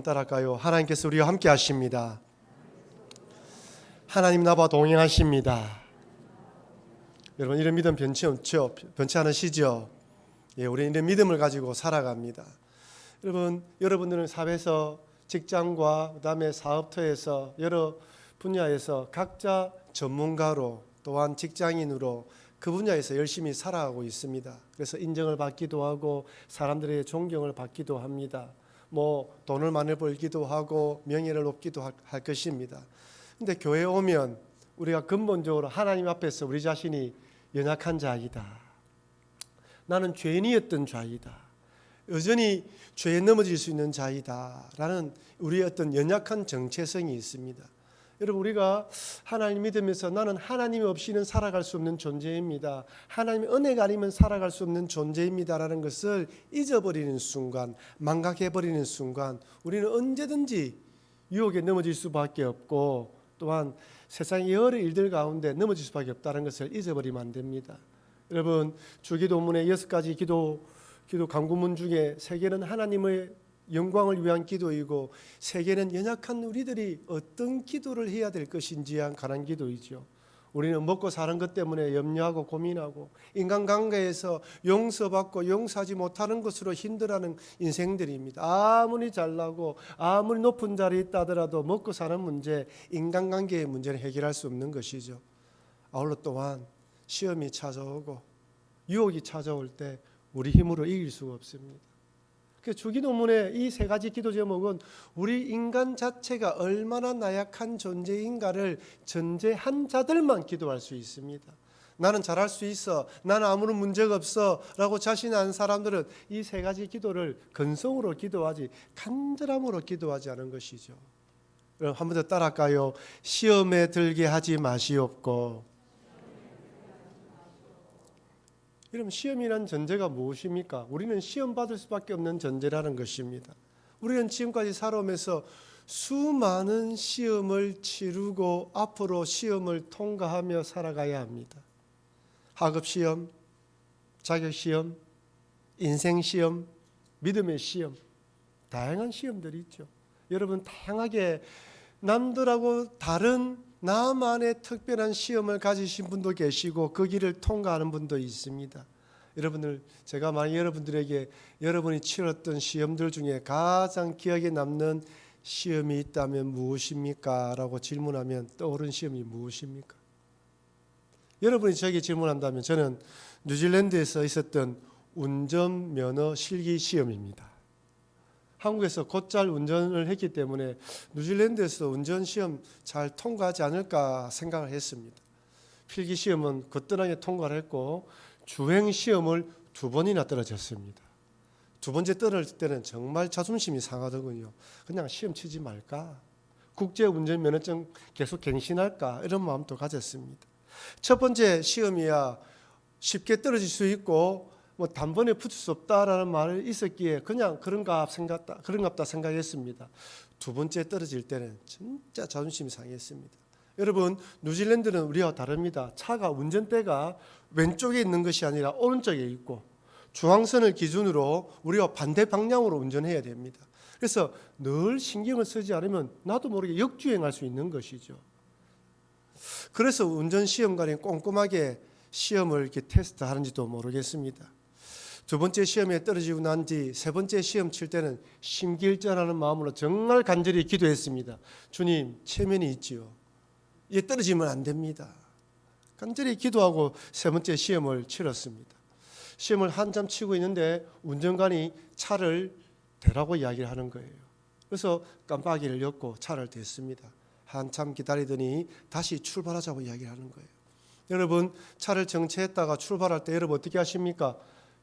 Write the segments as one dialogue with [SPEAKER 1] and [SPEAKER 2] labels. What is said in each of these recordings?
[SPEAKER 1] 따라갈까요? 하나님께서 우리와 함께 하십니다. 하나님 나와 동행하십니다. 여러분, 이런 믿음 변치 않죠? 변치 않으시죠? 우리는 이런 믿음을 가지고 살아갑니다. 여러분, 여러분들은 사회에서, 직장과 그다음에 사업터에서, 여러 분야에서 각자 전문가로, 또한 직장인으로 그 분야에서 열심히 살아가고 있습니다. 그래서 인정을 받기도 하고 사람들의 존경을 받기도 합니다. 돈을 많이 벌기도 하고 명예를 얻기도 할 것입니다. 근데 교회에 오면 우리가 근본적으로 하나님 앞에서 우리 자신이 연약한 자이다. 나는 죄인이었던 자이다. 여전히 죄에 넘어질 수 있는 자이다. 라는 우리의 어떤 연약한 정체성이 있습니다. 여러분, 우리가 하나님 믿으면서 나는 하나님 없이는 살아갈 수 없는 존재입니다. 하나님의 은혜가 아니면 살아갈 수 없는 존재입니다. 라는 것을 잊어버리는 순간, 망각해버리는 순간 우리는 언제든지 유혹에 넘어질 수밖에 없고, 또한 세상의 여러 일들 가운데 넘어질 수밖에 없다는 것을 잊어버리면 안 됩니다. 여러분, 주기도문의 6가지 기도 강구문 중에 3개는 하나님의 영광을 위한 기도이고 3개는 연약한 우리들이 어떤 기도를 해야 될 것인지에 관한 기도이죠. 우리는 먹고 사는 것 때문에 염려하고 고민하고 인간관계에서 용서받고 용서하지 못하는 것으로 힘들어하는 인생들입니다. 아무리 잘나고 아무리 높은 자리에 있다 하더라도 먹고 사는 문제, 인간관계의 문제는 해결할 수 없는 것이죠. 아울러 또한 시험이 찾아오고 유혹이 찾아올 때 우리 힘으로 이길 수가 없습니다. 그 주기도문의 이 3가지 기도 제목은 우리 인간 자체가 얼마나 나약한 존재인가를 전제한 자들만 기도할 수 있습니다. 나는 잘할 수 있어, 나는 아무런 문제가 없어 라고 자신하는 사람들은 이 3가지 기도를 근성으로 기도하지 간절함으로 기도하지 않은 것이죠. 그럼 한 번 더 따라할까요? 시험에 들게 하지 마시옵고. 여러분, 시험이란 전제가 무엇입니까? 우리는 시험 받을 수밖에 없는 전제라는 것입니다. 우리는 지금까지 살아오면서 수많은 시험을 치르고 앞으로 시험을 통과하며 살아가야 합니다. 학업시험, 자격시험, 인생시험, 믿음의 시험, 다양한 시험들이 있죠. 여러분, 다양하게 남들하고 다른 나만의 특별한 시험을 가지신 분도 계시고 그 길을 통과하는 분도 있습니다. 여러분들, 제가 만약 여러분들에게 여러분이 치렀던 시험들 중에 가장 기억에 남는 시험이 있다면 무엇입니까? 라고 질문하면 떠오른 시험이 무엇입니까? 여러분이 저에게 질문한다면 저는 뉴질랜드에서 있었던 운전면허 실기 시험입니다. 한국에서 곧잘 운전을 했기 때문에 뉴질랜드에서 운전시험 잘 통과하지 않을까 생각을 했습니다. 필기시험은 거뜬하게 통과를 했고 주행시험을 2번이나 떨어졌습니다. 2번째 떨어질 때는 정말 자존심이 상하더군요. 그냥 시험 치지 말까? 국제운전면허증 계속 갱신할까? 이런 마음도 가졌습니다. 첫 번째 시험이야 쉽게 떨어질 수 있고 단번에 붙을 수 없다라는 말이 있었기에 그냥 그런갑다 생각했습니다. 2번째 떨어질 때는 진짜 자존심이 상했습니다. 여러분, 뉴질랜드는 우리와 다릅니다. 차가 운전대가 왼쪽에 있는 것이 아니라 오른쪽에 있고 중앙선을 기준으로 우리와 반대 방향으로 운전해야 됩니다. 그래서 늘 신경을 쓰지 않으면 나도 모르게 역주행할 수 있는 것이죠. 그래서 운전시험관이 꼼꼼하게 시험을 이렇게 테스트하는지도 모르겠습니다. 2번째 시험에 떨어지고 난 뒤 3번째 시험 칠 때는 심기일전하는 마음으로 정말 간절히 기도했습니다. 주님, 체면이 있지요. 이게 떨어지면 안 됩니다. 간절히 기도하고 3번째 시험을 치렀습니다. 시험을 한참 치고 있는데 운전관이 차를 대라고 이야기를 하는 거예요. 그래서 깜빡이를 엮고 차를 댔습니다. 한참 기다리더니 다시 출발하자고 이야기를 하는 거예요. 여러분, 차를 정체했다가 출발할 때 여러분 어떻게 하십니까?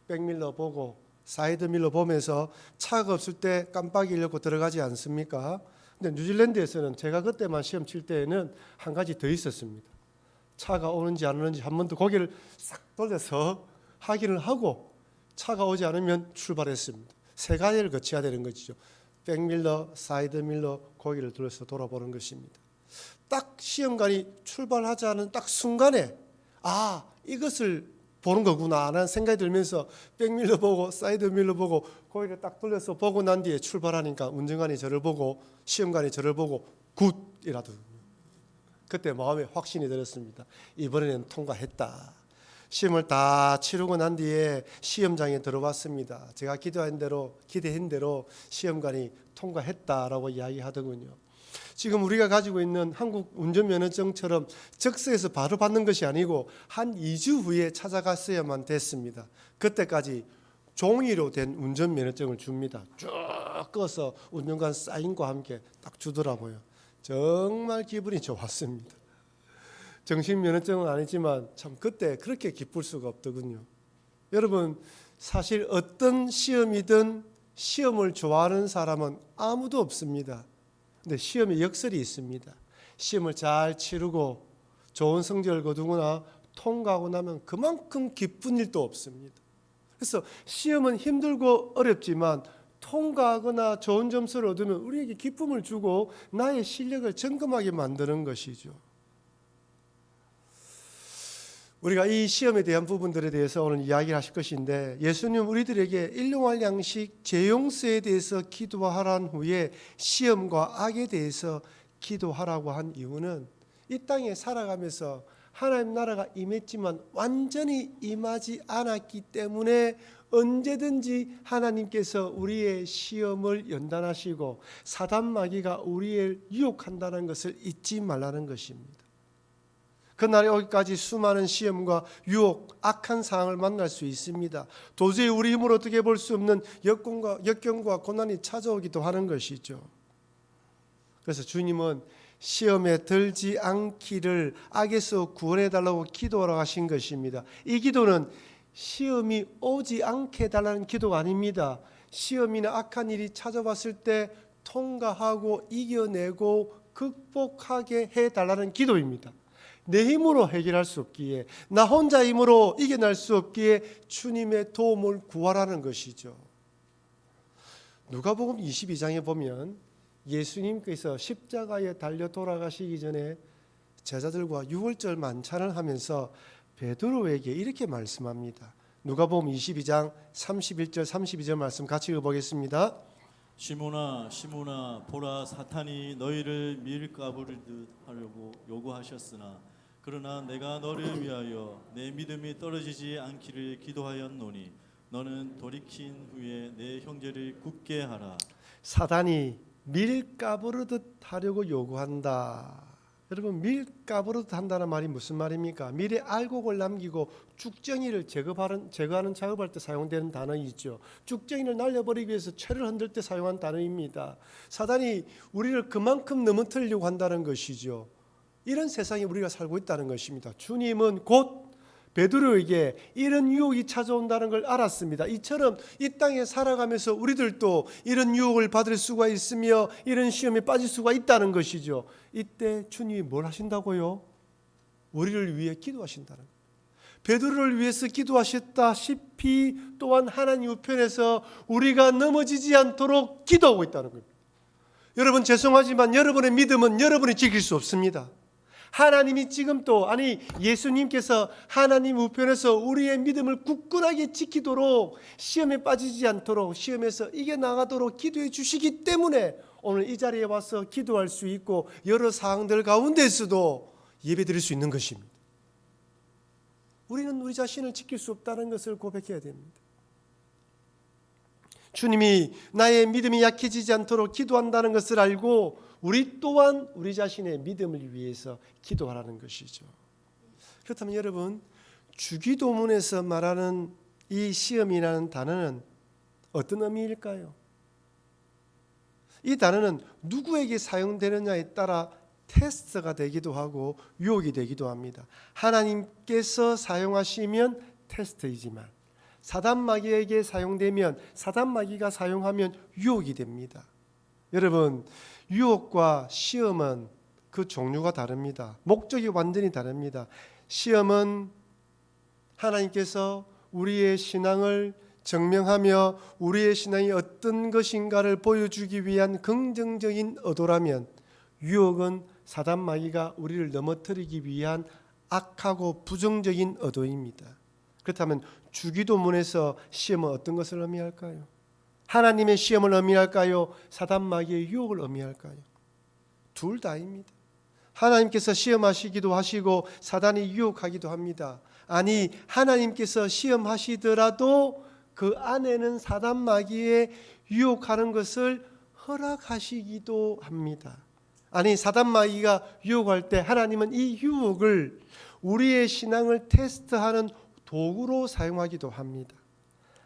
[SPEAKER 1] 백밀러 보고 사이드밀러 보면서 차가 없을 때 깜빡이를 엮고 들어가지 않습니까? 근데 뉴질랜드에서는 제가 그때만 시험 칠 때에는 한 가지 더 있었습니다. 차가 오는지 안 오는지 한 번 더 고개를 싹 돌려서 확인을 하고 차가 오지 않으면 출발했습니다. 3가지를 거쳐야 되는 것이죠. 백밀러, 사이드밀러, 고개를 돌려서 돌아보는 것입니다. 딱 시험관이 출발하지 않은 딱 순간에 이것을 보는 거구나 라는 생각이 들면서 백밀러 보고 사이드 밀러 보고 고개를 딱 돌려서 보고 난 뒤에 출발하니까 운전관이 저를 보고 시험관이 저를 보고 굿이라도 그때 마음에 확신이 들었습니다. 이번에는 통과했다. 시험을 다 치르고 난 뒤에 시험장에 들어왔습니다. 제가 기대한 대로 시험관이 통과했다라고 이야기하더군요. 지금 우리가 가지고 있는 한국 운전면허증처럼 즉석에서 바로 받는 것이 아니고 한 2주 후에 찾아갔어야만 됐습니다. 그때까지 종이로 된 운전면허증을 줍니다. 쭉 꺼서 운전관 사인과 함께 딱 주더라고요. 정말 기분이 좋았습니다. 정신면허증은 아니지만 참 그때 그렇게 기쁠 수가 없더군요. 여러분, 사실 어떤 시험이든 시험을 좋아하는 사람은 아무도 없습니다. 근데 시험에 역설이 있습니다. 시험을 잘 치르고 좋은 성적을 거두거나 통과하고 나면 그만큼 기쁜 일도 없습니다. 그래서 시험은 힘들고 어렵지만 통과하거나 좋은 점수를 얻으면 우리에게 기쁨을 주고 나의 실력을 점검하게 만드는 것이죠. 우리가 이 시험에 대한 부분들에 대해서 오늘 이야기를 하실 것인데, 예수님 우리들에게 일용할 양식 재용서에 대해서 기도하란 후에 시험과 악에 대해서 기도하라고 한 이유는 이 땅에 살아가면서 하나님 나라가 임했지만 완전히 임하지 않았기 때문에 언제든지 하나님께서 우리의 시험을 연단하시고 사단 마귀가 우리를 유혹한다는 것을 잊지 말라는 것입니다. 그날에 오기까지 수많은 시험과 유혹, 악한 상황을 만날 수 있습니다. 도저히 우리 힘으로 어떻게 볼 수 없는 역경과 고난이 찾아오기도 하는 것이죠. 그래서 주님은 시험에 들지 않기를 악에서 구원해달라고 기도하라고 하신 것입니다. 이 기도는 시험이 오지 않게 해달라는 기도가 아닙니다. 시험이나 악한 일이 찾아왔을 때 통과하고 이겨내고 극복하게 해달라는 기도입니다. 내 힘으로 해결할 수 없기에, 나 혼자 힘으로 이겨낼 수 없기에 주님의 도움을 구하라는 것이죠. 누가복음 22장에 보면 예수님께서 십자가에 달려 돌아가시기 전에 제자들과 유월절 만찬을 하면서 베드로에게 이렇게 말씀합니다. 누가복음 22장 31절 32절 말씀 같이 읽어보겠습니다.
[SPEAKER 2] 시몬아 시몬아 보라 사탄이 너희를 밀가부르듯 하려고 요구하셨으나 그러나 내가 너를 위하여 내 믿음이 떨어지지 않기를 기도하였노니 너는 돌이킨 후에 내 형제를 굳게 하라.
[SPEAKER 1] 사단이 밀가부르듯 하려고 요구한다. 여러분, 밀가부르듯 한다는 말이 무슨 말입니까? 밀에 알곡을 남기고 쭉정이를 제거하는 작업할 때 사용되는 단어이죠. 쭉정이를 날려버리기 위해서 채를 흔들 때 사용한 단어입니다. 사단이 우리를 그만큼 넘어뜨리려고 한다는 것이죠. 이런 세상에 우리가 살고 있다는 것입니다. 주님은 곧 베드로에게 이런 유혹이 찾아온다는 걸 알았습니다. 이처럼 이 땅에 살아가면서 우리들도 이런 유혹을 받을 수가 있으며 이런 시험에 빠질 수가 있다는 것이죠. 이때 주님이 뭘 하신다고요? 우리를 위해 기도하신다는 거예요. 베드로를 위해서 기도하셨다시피 또한 하나님 우편에서 우리가 넘어지지 않도록 기도하고 있다는 겁니다. 여러분, 죄송하지만 여러분의 믿음은 여러분이 지킬 수 없습니다. 하나님이 지금도, 아니 예수님께서 하나님 우편에서 우리의 믿음을 굳건하게 지키도록, 시험에 빠지지 않도록, 시험에서 이겨나가도록 기도해 주시기 때문에 오늘 이 자리에 와서 기도할 수 있고 여러 상황들 가운데서도 예배드릴 수 있는 것입니다. 우리는 우리 자신을 지킬 수 없다는 것을 고백해야 됩니다. 주님이 나의 믿음이 약해지지 않도록 기도한다는 것을 알고 우리 또한 우리 자신의 믿음을 위해서 기도하라는 것이죠. 그렇다면 여러분, 주기도문에서 말하는 이 시험이라는 단어는 어떤 의미일까요? 이 단어는 누구에게 사용되느냐에 따라 테스트가 되기도 하고 유혹이 되기도 합니다. 하나님께서 사용하시면 테스트이지만 사단 마귀에게 사용되면, 사단 마귀가 사용하면 유혹이 됩니다. 여러분, 유혹과 시험은 그 종류가 다릅니다. 목적이 완전히 다릅니다. 시험은 하나님께서 우리의 신앙을 증명하며 우리의 신앙이 어떤 것인가를 보여주기 위한 긍정적인 의도라면, 유혹은 사단 마귀가 우리를 넘어뜨리기 위한 악하고 부정적인 의도입니다. 그렇다면 주기도문에서 시험은 어떤 것을 의미할까요? 하나님의 시험을 의미할까요? 사단 마귀의 유혹을 의미할까요? 둘 다입니다. 하나님께서 시험하시기도 하시고 사단이 유혹하기도 합니다. 아니, 하나님께서 시험하시더라도 그 안에는 사단 마귀의 유혹하는 것을 허락하시기도 합니다. 아니, 사단 마귀가 유혹할 때 하나님은 이 유혹을 우리의 신앙을 테스트하는 도구로 사용하기도 합니다.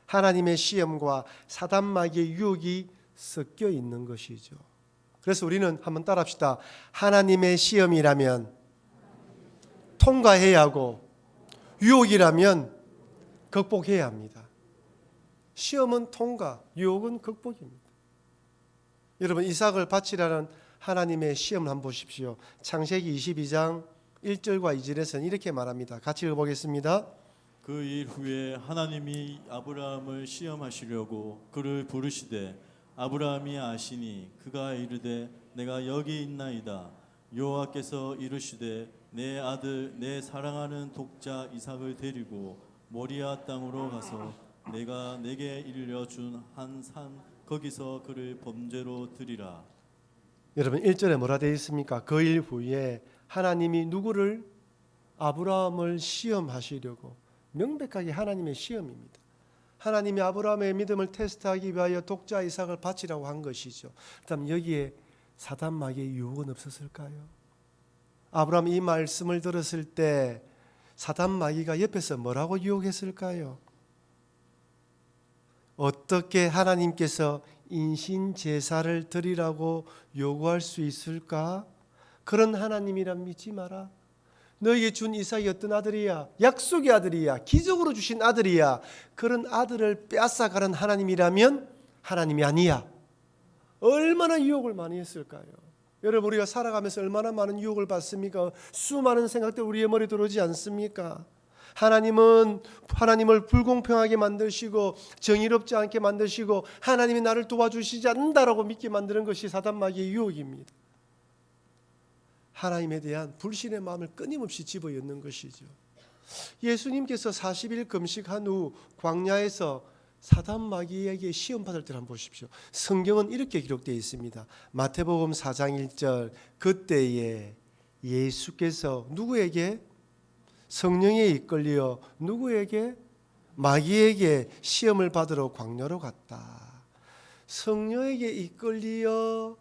[SPEAKER 1] 하나님의 시험과 사단 마귀의 유혹이 섞여 있는 것이죠. 그래서 우리는 한번 따라합시다. 하나님의 시험이라면 통과해야 하고 유혹이라면 극복해야 합니다. 시험은 통과, 유혹은 극복입니다. 여러분, 이삭을 바치라는 하나님의 시험을 한번 보십시오. 창세기 22장 1절과 2절에서는 이렇게 말합니다. 같이 읽어보겠습니다.
[SPEAKER 2] 그 일 후에 하나님이 아브라함을 시험하시려고 그를 부르시되 아브라함이 아시니 그가 이르되 내가 여기 있나이다. 여호와께서 이르시되 내 아들 내 사랑하는 독자 이삭을 데리고 모리아 땅으로 가서 내가 내게 일려준 한 산 거기서 그를 범죄로 드리라.
[SPEAKER 1] 여러분, 1절에 뭐라 되어 있습니까? 그 일 후에 하나님이 누구를? 아브라함을 시험하시려고. 명백하게 하나님의 시험입니다. 하나님이 아브라함의 믿음을 테스트하기 위하여 독자 이삭을 바치라고 한 것이죠. 그렇다면 여기에 사단 마귀의 유혹은 없었을까요? 아브라함이 이 말씀을 들었을 때 사단 마귀가 옆에서 뭐라고 유혹했을까요? 어떻게 하나님께서 인신 제사를 드리라고 요구할 수 있을까? 그런 하나님이란 믿지 마라. 너에게 준 이삭이 어떤 아들이야? 약속의 아들이야. 기적으로 주신 아들이야. 그런 아들을 빼앗아가는 하나님이라면 하나님이 아니야. 얼마나 유혹을 많이 했을까요? 여러분, 우리가 살아가면서 얼마나 많은 유혹을 받습니까? 수많은 생각들 우리의 머리에 들어오지 않습니까? 하나님은 하나님을 불공평하게 만드시고 정의롭지 않게 만드시고 하나님이 나를 도와주시지 않는다라고 믿게 만드는 것이 사단 마귀의 유혹입니다. 하나님에 대한 불신의 마음을 끊임없이 집어넣는 것이죠. 예수님께서 40일 금식한 후 광야에서 사단 마귀에게 시험 받을 때를 한번 보십시오. 성경은 이렇게 기록되어 있습니다. 마태복음 4장 1절 그때에 예수께서 누구에게? 성령에 이끌려 누구에게? 마귀에게 시험을 받으러 광야로 갔다. 성령에게 이끌려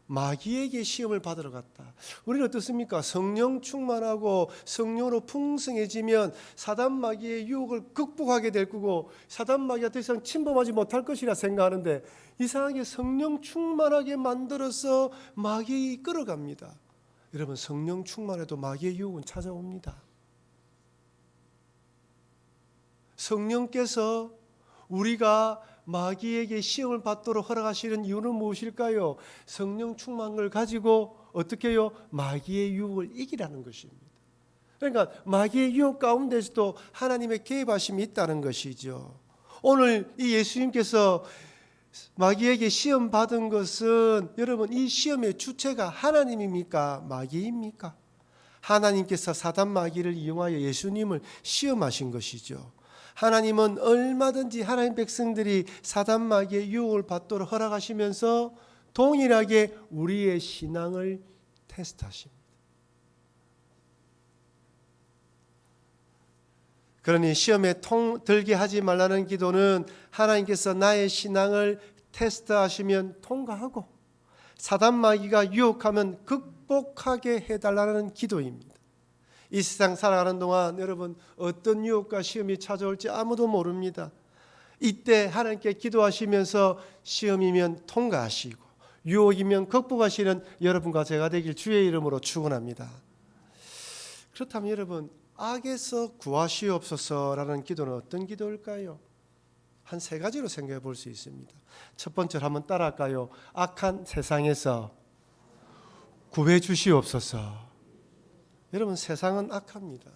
[SPEAKER 1] 마귀에게 시험을 받으러 갔다. 우리는 어떻습니까? 성령 충만하고 성령으로 풍성해지면 사단 마귀의 유혹을 극복하게 될 거고 사단 마귀가 더 이상 침범하지 못할 것이라 생각하는데 이상하게 성령 충만하게 만들어서 마귀에게 끌어갑니다. 여러분, 성령 충만해도 마귀의 유혹은 찾아옵니다. 성령께서 우리가 마귀에게 시험을 받도록 허락하시는 이유는 무엇일까요? 성령 충만을 가지고 어떻게 해요? 마귀의 유혹을 이기라는 것입니다. 그러니까 마귀의 유혹 가운데서도 하나님의 개입하심이 있다는 것이죠. 오늘 이 예수님께서 마귀에게 시험 받은 것은 여러분, 이 시험의 주체가 하나님입니까? 마귀입니까? 하나님께서 사단 마귀를 이용하여 예수님을 시험하신 것이죠. 하나님은 얼마든지 하나님 백성들이 사단 마귀의 유혹을 받도록 허락하시면서 동일하게 우리의 신앙을 테스트하십니다. 그러니 시험에 들게 하지 말라는 기도는 하나님께서 나의 신앙을 테스트하시면 통과하고 사단 마귀가 유혹하면 극복하게 해달라는 기도입니다. 이 세상 살아가는 동안 여러분 어떤 유혹과 시험이 찾아올지 아무도 모릅니다. 이때 하나님께 기도하시면서 시험이면 통과하시고 유혹이면 극복하시는 여러분과 제가 되길 주의 이름으로 축원합니다. 그렇다면 여러분, 악에서 구하시옵소서라는 기도는 어떤 기도일까요? 한 세 가지로 생각해 볼 수 있습니다. 첫 번째로 한번 따라할까요? 악한 세상에서 구해 주시옵소서. 여러분, 세상은 악합니다.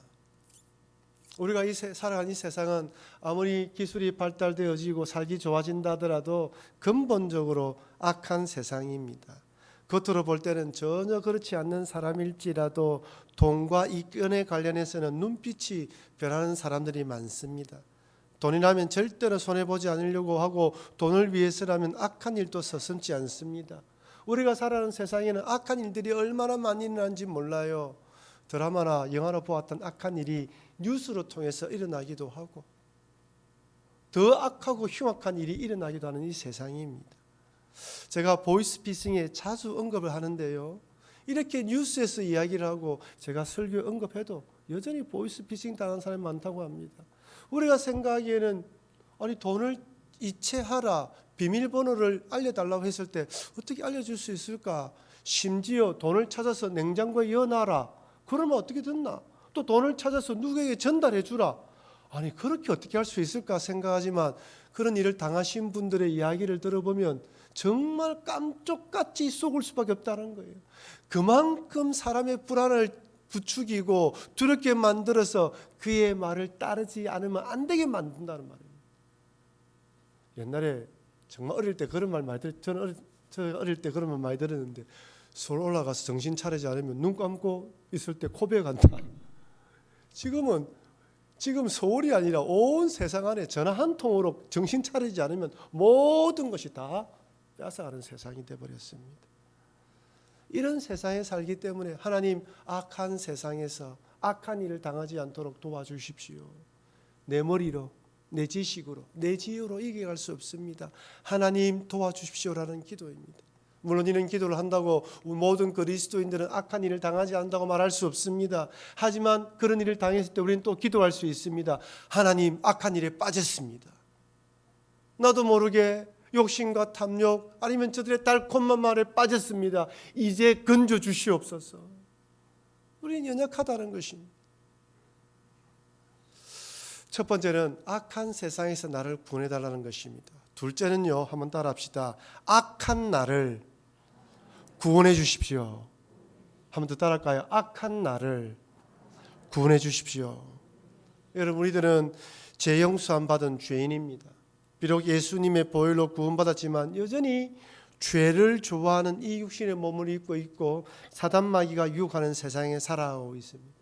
[SPEAKER 1] 우리가 살아가는 이 세상은 아무리 기술이 발달되어지고 살기 좋아진다 하더라도 근본적으로 악한 세상입니다. 겉으로 볼 때는 전혀 그렇지 않는 사람일지라도 돈과 이권에 관련해서는 눈빛이 변하는 사람들이 많습니다. 돈이라면 절대로 손해보지 않으려고 하고 돈을 위해서라면 악한 일도 서슴지 않습니다. 우리가 살아가는 세상에는 악한 일들이 얼마나 많이 일어나는지 몰라요. 드라마나 영화로 보았던 악한 일이 뉴스로 통해서 일어나기도 하고 더 악하고 흉악한 일이 일어나기도 하는 이 세상입니다. 제가 보이스피싱에 자주 언급을 하는데요. 이렇게 뉴스에서 이야기를 하고 제가 설교 언급해도 여전히 보이스피싱 당한 사람이 많다고 합니다. 우리가 생각하기에는 아니 돈을 이체하라, 비밀번호를 알려달라고 했을 때 어떻게 알려줄 수 있을까? 심지어 돈을 찾아서 냉장고에 넣어놔라. 그러면 어떻게 됐나? 또 돈을 찾아서 누구에게 전달해 주라. 아니 그렇게 어떻게 할 수 있을까 생각하지만 그런 일을 당하신 분들의 이야기를 들어보면 정말 깜짝같이 속을 수밖에 없다는 거예요. 그만큼 사람의 불안을 부추기고 두렵게 만들어서 그의 말을 따르지 않으면 안 되게 만든다는 말이에요. 옛날에 정말 어릴 때 그런 말 많이 저는 어릴 때 그런 말 많이 들었는데 서울 올라가서 정신 차리지 않으면 눈 감고 있을 때 코베 간다. 지금 서울이 아니라 온 세상 안에 전화 한 통으로 정신 차리지 않으면 모든 것이 다 뺏어가는 세상이 되어버렸습니다. 이런 세상에 살기 때문에 하나님 악한 세상에서 악한 일을 당하지 않도록 도와주십시오. 내 머리로, 내 지식으로, 내 지혜로 이겨갈 수 없습니다. 하나님 도와주십시오라는 기도입니다. 물론 이런 기도를 한다고 모든 그리스도인들은 악한 일을 당하지 않는다고 말할 수 없습니다. 하지만 그런 일을 당했을 때 우리는 또 기도할 수 있습니다. 하나님 악한 일에 빠졌습니다. 나도 모르게 욕심과 탐욕 아니면 저들의 달콤한 말에 빠졌습니다. 이제 건져 주시옵소서. 우리는 연약하다는 것입니다. 첫 번째는 악한 세상에서 나를 구원해달라는 것입니다. 둘째는요, 한번 따라합시다. 악한 나를 구원해 주십시오. 한번 더 따라할까요? 악한 나를 구원해 주십시오. 여러분, 우리들은 죄 용서함 받은 죄인입니다. 비록 예수님의 보혈로 구원받았지만 여전히 죄를 좋아하는 이 육신의 몸을 입고 있고 사단마귀가 유혹하는 세상에 살아가고 있습니다.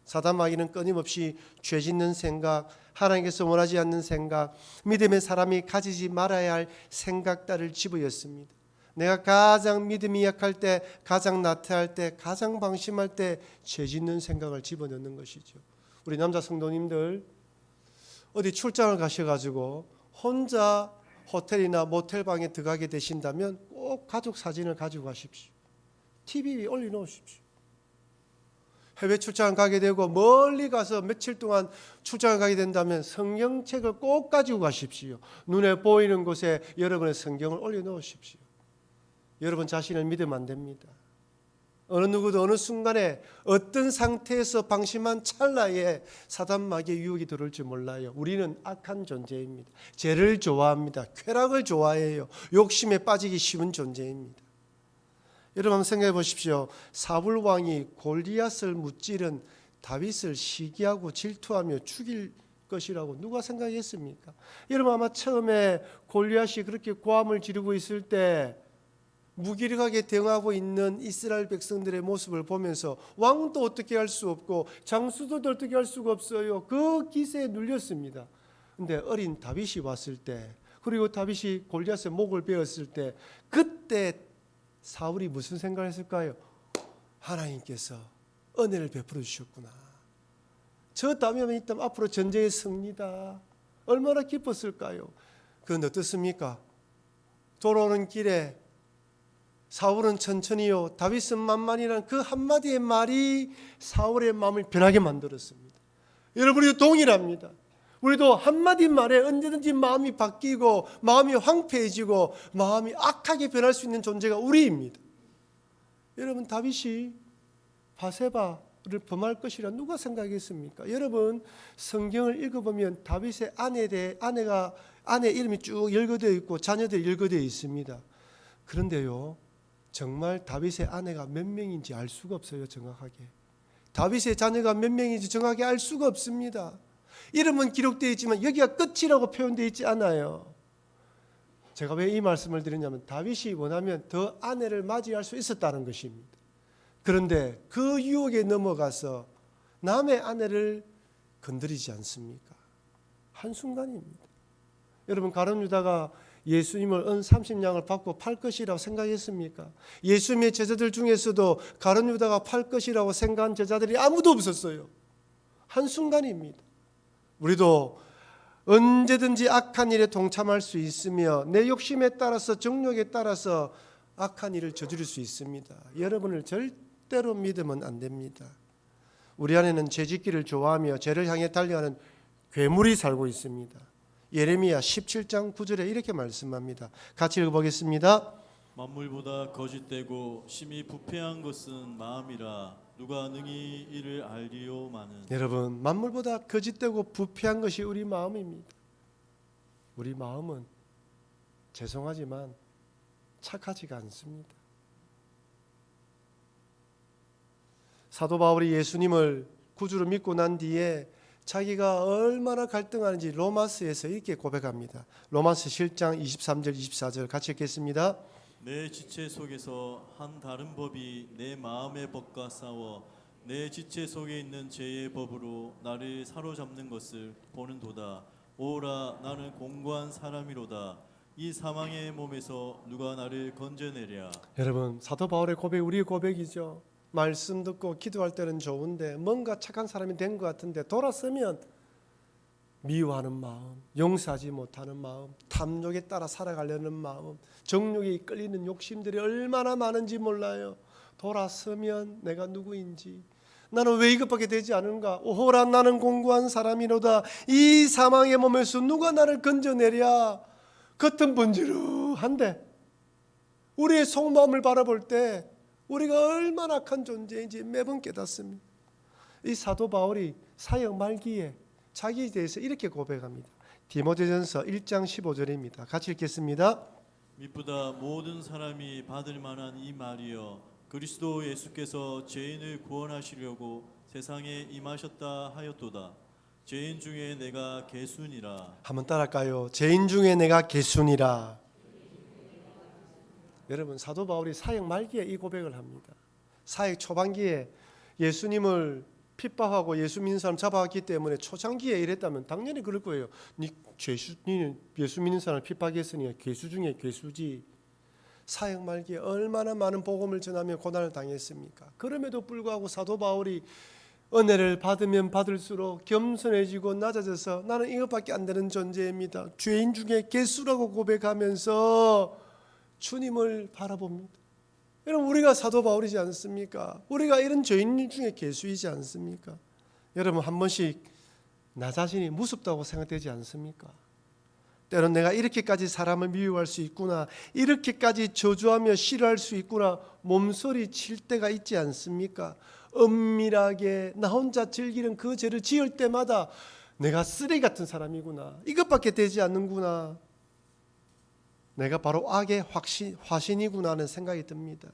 [SPEAKER 1] 사단마귀는 끊임없이 죄 짓는 생각, 하나님께서 원하지 않는 생각, 믿음의 사람이 가지지 말아야 할 생각들을 집어였습니다. 내가 가장 믿음이 약할 때, 가장 나태할 때, 가장 방심할 때 죄 짓는 생각을 집어넣는 것이죠. 우리 남자 성도님들 어디 출장을 가셔가지고 혼자 호텔이나 모텔 방에 들어가게 되신다면 꼭 가족 사진을 가지고 가십시오. TV에 올려놓으십시오. 해외 출장 가게 되고 멀리 가서 며칠 동안 출장을 가게 된다면 성경책을 꼭 가지고 가십시오. 눈에 보이는 곳에 여러분의 성경을 올려놓으십시오. 여러분 자신을 믿으면 안 됩니다. 어느 누구도 어느 순간에 어떤 상태에서 방심한 찰나에 사단마귀의 유혹이 들어올 줄 몰라요. 우리는 악한 존재입니다. 죄를 좋아합니다. 쾌락을 좋아해요. 욕심에 빠지기 쉬운 존재입니다. 여러분 한번 생각해 보십시오. 사울 왕이 골리앗을 무찌른 다윗을 시기하고 질투하며 죽일 것이라고 누가 생각했습니까? 여러분 아마 처음에 골리앗이 그렇게 고함을 지르고 있을 때 무기력하게 대응하고 있는 이스라엘 백성들의 모습을 보면서 왕은 또 어떻게 할 수 없고 장수들도 어떻게 할 수가 없어요. 그 기세에 눌렸습니다. 그런데 어린 다윗이 왔을 때, 그리고 다윗이 골리앗의 목을 베었을 때, 그때 사울이 무슨 생각을 했을까요? 하나님께서 은혜를 베풀어 주셨구나. 저 다음에 있다면 앞으로 전쟁의 승리다. 얼마나 기뻤을까요? 그건 어떻습니까? 돌아오는 길에 사울은 천천히요, 다윗은 만만이라는 그 한마디의 말이 사울의 마음을 변하게 만들었습니다. 여러분, 우리도 동일합니다. 우리도 한마디 말에 언제든지 마음이 바뀌고 마음이 황폐해지고 마음이 악하게 변할 수 있는 존재가 우리입니다. 여러분, 다윗이 바세바를 범할 것이라 누가 생각했습니까? 여러분, 성경을 읽어보면 다윗의 아내 이름이 쭉 열거되어 있고 자녀들이 열거되어 있습니다. 그런데요, 정말 다윗의 아내가 몇 명인지 알 수가 없어요. 정확하게 다윗의 자녀가 몇 명인지 정확하게 알 수가 없습니다. 이름은 기록되어 있지만 여기가 끝이라고 표현되어 있지 않아요. 제가 왜 이 말씀을 드리냐면 다윗이 원하면 더 아내를 맞이할 수 있었다는 것입니다. 그런데 그 유혹에 넘어가서 남의 아내를 건드리지 않습니까? 한순간입니다. 여러분, 가룟 유다가 예수님을 은 30냥을 받고 팔 것이라고 생각했습니까? 예수님의 제자들 중에서도 가룟 유다가 팔 것이라고 생각한 제자들이 아무도 없었어요. 한순간입니다. 우리도 언제든지 악한 일에 동참할 수 있으며 내 욕심에 따라서 정욕에 따라서 악한 일을 저지를 수 있습니다. 여러분을 절대로 믿으면 안 됩니다. 우리 안에는 죄짓기를 좋아하며 죄를 향해 달려가는 괴물이 살고 있습니다. 예레미야 17장 9절에 이렇게 말씀합니다. 같이 읽어보겠습니다.
[SPEAKER 2] 만물보다 거짓되고 심히 부패한 것은 마음이라 누가 능히 이를 알리오마는.
[SPEAKER 1] 여러분, 만물보다 거짓되고 부패한 것이 우리 마음입니다. 우리 마음은 죄송하지만 착하지가 않습니다. 사도 바울이 예수님을 구주로 믿고 난 뒤에 자기가 얼마나 갈등하는지 로마서에서 이렇게 고백합니다. 로마서 7장 23절 24절 같이 읽겠습니다.
[SPEAKER 2] 내 지체 속에서 한 다른 법이 내 마음의 법과 싸워 내 지체 속에 있는 죄의 법으로 나를 사로잡는 것을 보는도다. 오라, 나는 공고한 사람이로다. 이 사망의 몸에서 누가 나를 건져내랴.
[SPEAKER 1] 여러분, 사도 바울의 고백이 우리의 고백이죠. 말씀 듣고 기도할 때는 좋은데 뭔가 착한 사람이 된 것 같은데 돌아서면 미워하는 마음, 용서하지 못하는 마음, 탐욕에 따라 살아가려는 마음, 정욕에 이끌리는 욕심들이 얼마나 많은지 몰라요. 돌아서면 내가 누구인지, 나는 왜 이것밖에 되지 않은가? 오호라, 나는 공고한 사람이로다. 이 사망의 몸에서 누가 나를 건져내랴. 겉은 번지르한데 우리의 속마음을 바라볼 때 우리가 얼마나 악한 존재인지 매번 깨닫습니다. 이 사도 바울이 사역 말기에 자기에 대해서 이렇게 고백합니다. 디모데전서 1장 15절입니다. 같이 읽겠습니다.
[SPEAKER 2] 미쁘다 모든 사람이 받을 만한 이 말이여, 그리스도 예수께서 죄인을 구원하시려고 세상에 임하셨다 하였도다. 죄인 중에 내가 개순이라.
[SPEAKER 1] 한번 따라할까요? 죄인 중에 내가 개순이라. 여러분, 사도 바울이 사역 말기에 이 고백을 합니다. 사역 초반기에 예수님을 핍박하고 예수 믿는 사람 잡아왔기 때문에 초창기에 이랬다면 당연히 그럴 거예요. 니는 예수 믿는 사람을 핍박했으니 괴수 중에 괴수지. 사역 말기에 얼마나 많은 복음을 전하며 고난을 당했습니까? 그럼에도 불구하고 사도 바울이 은혜를 받으면 받을수록 겸손해지고 낮아져서 나는 이것밖에 안 되는 존재입니다. 죄인 중에 괴수라고 고백하면서 주님을 바라봅니다. 여러분, 우리가 사도 바울이지 않습니까? 우리가 이런 죄인 중에 괴수이지 않습니까? 여러분, 한 번씩 나 자신이 무섭다고 생각되지 않습니까? 때론 내가 이렇게까지 사람을 미워할 수 있구나, 이렇게까지 저주하며 싫어할 수 있구나, 몸소리 칠 때가 있지 않습니까? 은밀하게 나 혼자 즐기는 그 죄를 지을 때마다 내가 쓰레기 같은 사람이구나, 이것밖에 되지 않는구나, 내가 바로 악의 화신이구나 하는 생각이 듭니다.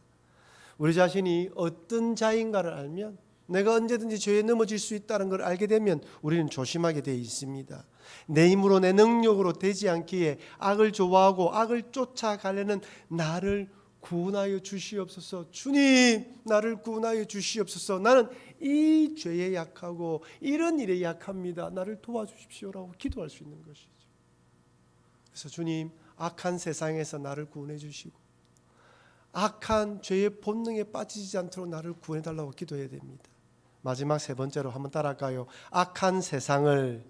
[SPEAKER 1] 우리 자신이 어떤 자인가를 알면, 내가 언제든지 죄에 넘어질 수 있다는 걸 알게 되면 우리는 조심하게 되어 있습니다. 내 힘으로 내 능력으로 되지 않기에 악을 좋아하고 악을 쫓아가려는 나를 구원하여 주시옵소서. 주님, 나를 구원하여 주시옵소서. 나는 이 죄에 약하고 이런 일에 약합니다. 나를 도와주십시오라고 기도할 수 있는 것이죠. 그래서 주님, 악한 세상에서 나를 구원해 주시고 악한 죄의 본능에 빠지지 않도록 나를 구원해 달라고 기도해야 됩니다. 마지막 세 번째로 한번 따라할까요? 악한 세상을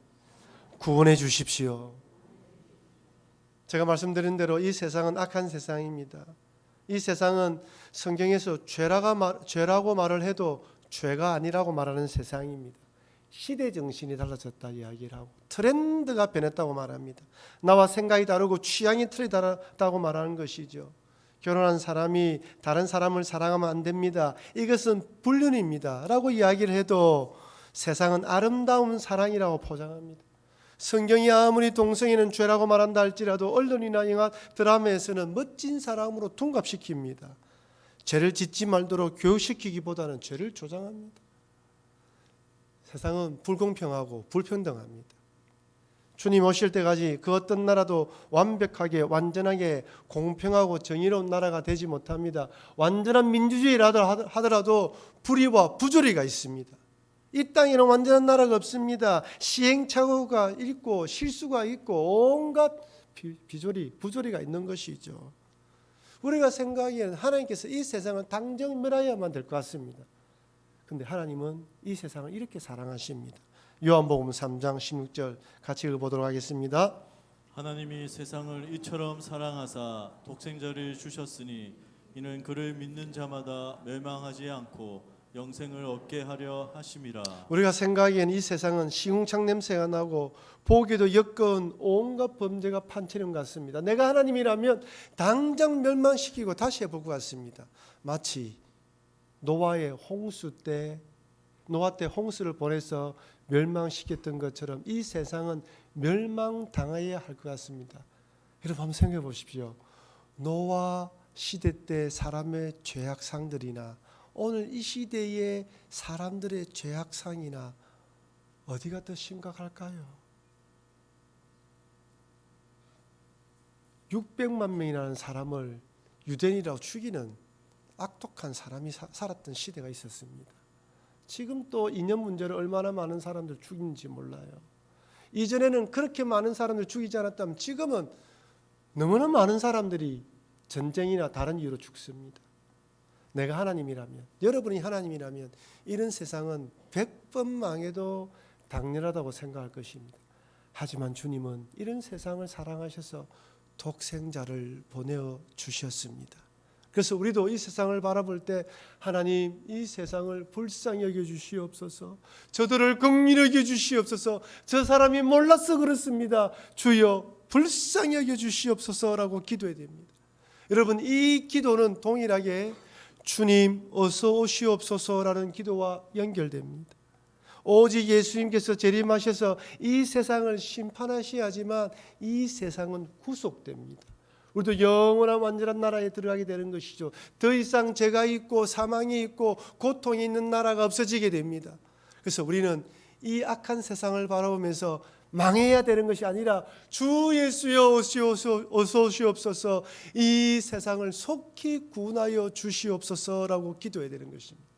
[SPEAKER 1] 구원해 주십시오. 제가 말씀드린 대로 이 세상은 악한 세상입니다. 이 세상은 성경에서 죄라고 말을 해도 죄가 아니라고 말하는 세상입니다. 시대 정신이 달라졌다 이야기를 하고 트렌드가 변했다고 말합니다. 나와 생각이 다르고 취향이 틀리다고 말하는 것이죠. 결혼한 사람이 다른 사람을 사랑하면 안 됩니다. 이것은 불륜입니다 라고 이야기를 해도 세상은 아름다운 사랑이라고 포장합니다. 성경이 아무리 동성애는 죄라고 말한다 할지라도 언론이나 영화 드라마에서는 멋진 사람으로 둔갑시킵니다. 죄를 짓지 말도록 교육시키기보다는 죄를 조장합니다. 세상은 불공평하고 불평등합니다. 주님 오실 때까지 그 어떤 나라도 완벽하게 완전하게 공평하고 정의로운 나라가 되지 못합니다. 완전한 민주주의라 하더라도 불의와 부조리가 있습니다. 이 땅에는 완전한 나라가 없습니다. 시행착오가 있고 실수가 있고 온갖 부조리가 있는 것이죠. 우리가 생각하기에는 하나님께서 이 세상을 당장 멸하여야만 될 것 같습니다. 그런데 하나님은 이 세상을 이렇게 사랑하십니다. 요한복음 3장 16절 같이 읽어보도록 하겠습니다.
[SPEAKER 2] 하나님이 세상을 이처럼 사랑하사 독생자를 주셨으니 이는 그를 믿는 자마다 멸망하지 않고 영생을 얻게 하려 하심이라.
[SPEAKER 1] 우리가 생각하기에는 이 세상은 시궁창 냄새가 나고 보기도 역겨운 온갖 범죄가 판치는 것 같습니다. 내가 하나님이라면 당장 멸망시키고 다시 해볼 것 같습니다. 마치 노아 때 홍수를 보내서 멸망시켰던 것처럼 이 세상은 멸망당해야 할 것 같습니다. 여러분 한번 생각해 보십시오. 노아 시대 때 사람의 죄악상들이나 오늘 이 시대의 사람들의 죄악상이나 어디가 더 심각할까요? 600만 명이라는 사람을 유대인이라고 죽이는 악독한 사람이 살았던 시대가 있었습니다. 지금 또 이념 문제로 얼마나 많은 사람들 죽이는지 몰라요. 이전에는 그렇게 많은 사람들 죽이지 않았다면 지금은 너무나 많은 사람들이 전쟁이나 다른 이유로 죽습니다. 내가 하나님이라면, 여러분이 하나님이라면 이런 세상은 100번 망해도 당연하다고 생각할 것입니다. 하지만 주님은 이런 세상을 사랑하셔서 독생자를 보내주셨습니다. 그래서 우리도 이 세상을 바라볼 때 하나님 이 세상을 불쌍히 여겨주시옵소서, 저들을 긍휼히 여겨주시옵소서, 저 사람이 몰라서 그렇습니다, 주여 불쌍히 여겨주시옵소서라고 기도해야 됩니다. 여러분 이 기도는 동일하게 주님 어서 오시옵소서라는 기도와 연결됩니다. 오직 예수님께서 재림하셔서 이 세상을 심판하셔야지만 이 세상은 구속됩니다. 우리도 영원한 완전한 나라에 들어가게 되는 것이죠. 더 이상 죄가 있고 사망이 있고 고통이 있는 나라가 없어지게 됩니다. 그래서 우리는 이 악한 세상을 바라보면서 망해야 되는 것이 아니라 주 예수여 어서 오시옵소서, 이 세상을 속히 구원하여 주시옵소서라고 기도해야 되는 것입니다.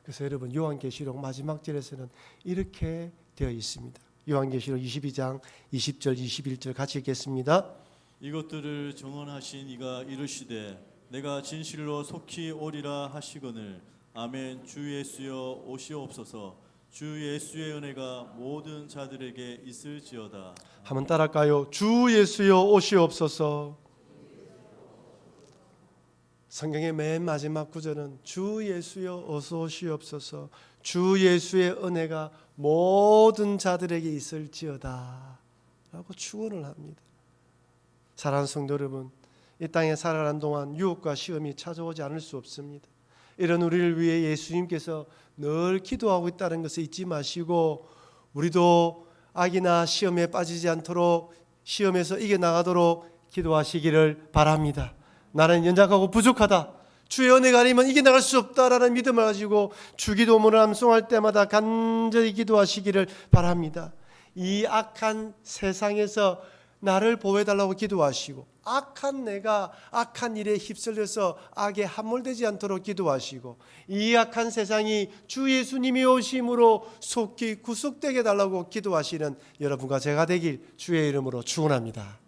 [SPEAKER 1] 그래서 여러분 요한계시록 마지막 절에서는 이렇게 되어 있습니다. 요한계시록 22장 20절 21절 같이 읽겠습니다.
[SPEAKER 2] 이것들을 정언하신 이가 이르시되 내가 진실로 속히 오리라 하시거늘 아멘. 주 예수여 오시옵소서. 주 예수의 은혜가 모든 자들에게 있을지어다.
[SPEAKER 1] 한번 따라할까요? 주 예수여 오시옵소서. 성경의 맨 마지막 구절은 주 예수여 어서 오시옵소서, 주 예수의 은혜가 모든 자들에게 있을지어다 라고 축원을 합니다. 사랑하는 성도 여러분, 이 땅에 살아가는 동안 유혹과 시험이 찾아오지 않을 수 없습니다. 이런 우리를 위해 예수님께서 늘 기도하고 있다는 것을 잊지 마시고 우리도 악이나 시험에 빠지지 않도록 시험에서 이겨나가도록 기도하시기를 바랍니다. 나는 연약하고 부족하다, 주의 은혜가 아니면 이겨나갈 수 없다라는 믿음을 가지고 주기도문을 암송할 때마다 간절히 기도하시기를 바랍니다. 이 악한 세상에서 나를 보호해달라고 기도하시고 악한 내가 악한 일에 휩쓸려서 악에 함몰되지 않도록 기도하시고 이 악한 세상이 주 예수님이 오심으로 속히 구속되게 해달라고 기도하시는 여러분과 제가 되길 주의 이름으로 축원합니다.